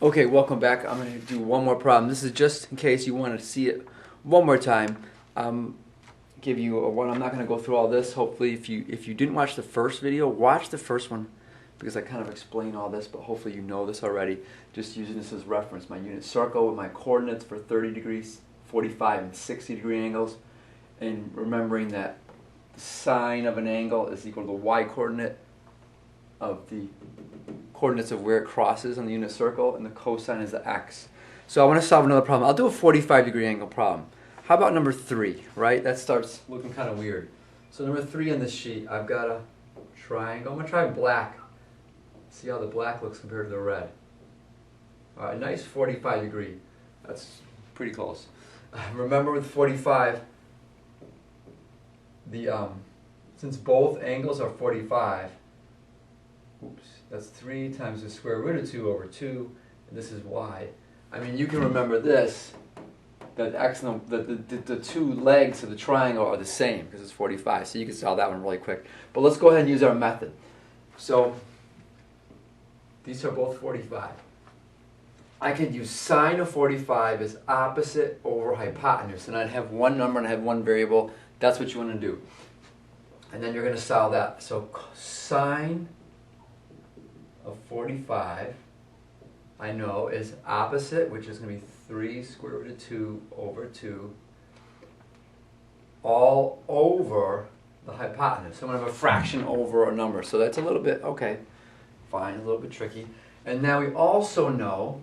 Okay, welcome back. I'm going to do one more problem. This is just in case you want to see it one more time. Give you a one. I'm not going to go through all this. Hopefully, if you didn't watch the first video, watch the first one because I kind of explain all this, but hopefully you know this already. Just using this as reference. My unit circle with my coordinates for 30 degrees, 45 and 60 degree angles, and remembering that the sine of an angle is equal to the y coordinate of the coordinates of where it crosses on the unit circle, and the cosine is the x. So I want to solve another problem. I'll do a 45 degree angle problem. How about number 3, right? That starts looking kind of weird. So number 3 on this sheet, I've got a triangle. I'm going to try black. See how the black looks compared to the red. All right, nice 45 degree. That's pretty close. Remember with 45, since both angles are 45, that's 3 times the square root of 2 over 2, and this is y. I mean, you can remember this, that x and the two legs of the triangle are the same because it's 45, so you can solve that one really quick. But let's go ahead and use our method. So these are both 45. I could use sine of 45 as opposite over hypotenuse, and I'd have one number and I have one variable. That's what you want to do. And then you're going to solve that. So sine of 45, I know, is opposite, which is going to be 3 square root of 2 over 2, all over the hypotenuse. So I'm going to have a fraction over a number. So that's a little bit, okay, fine, a little bit tricky. And now we also know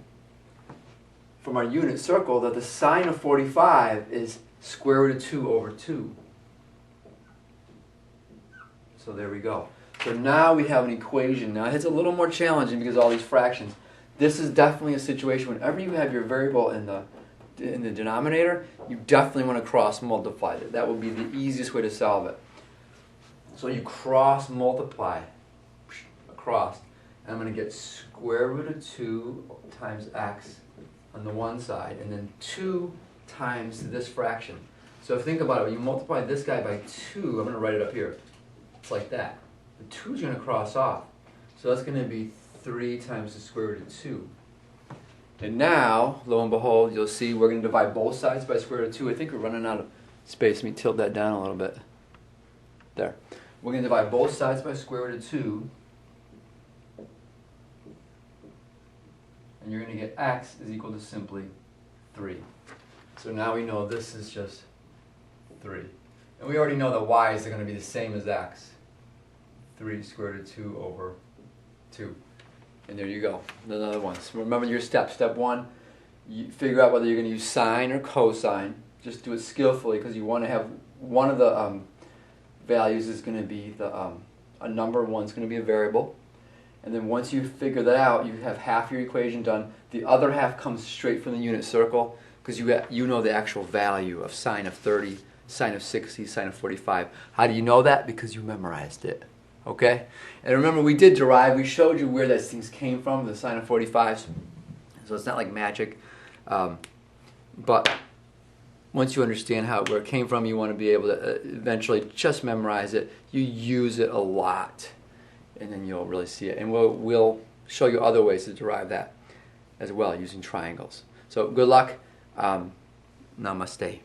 from our unit circle that the sine of 45 is square root of 2 over 2. So there we go. So now we have an equation. Now it's a little more challenging because of all these fractions. This is definitely a situation whenever you have your variable in the denominator, you definitely want to cross multiply it. That would be the easiest way to solve it. So you cross multiply across, and I'm going to get square root of 2 times x on the one side, and then 2 times this fraction. So think about it. When you multiply this guy by 2, I'm going to write it up here. It's like that. The 2 is going to cross off. So that's going to be 3 times the square root of 2. And now, lo and behold, you'll see we're going to divide both sides by square root of 2. I think we're running out of space. Let me tilt that down a little bit. There. We're going to divide both sides by square root of 2. And you're going to get x is equal to simply 3. So now we know this is just 3. And we already know that y's are going to be the same as x. 3 square root of 2 over 2. And there you go. Another one. So remember your steps. Step 1, you figure out whether you're going to use sine or cosine. Just do it skillfully because you want to have one of the values is going to be a number, one's going to be a variable. And then once you figure that out, you have half your equation done. The other half comes straight from the unit circle because you know the actual value of sine of 30, sine of 60, sine of 45. How do you know that? Because you memorized it. Okay? And remember, we did derive. We showed you where those things came from, the sine of 45. So it's not like magic. But once you understand where it came from, you want to be able to eventually just memorize it. You use it a lot, and then you'll really see it. And we'll show you other ways to derive that as well using triangles. So good luck. Namaste.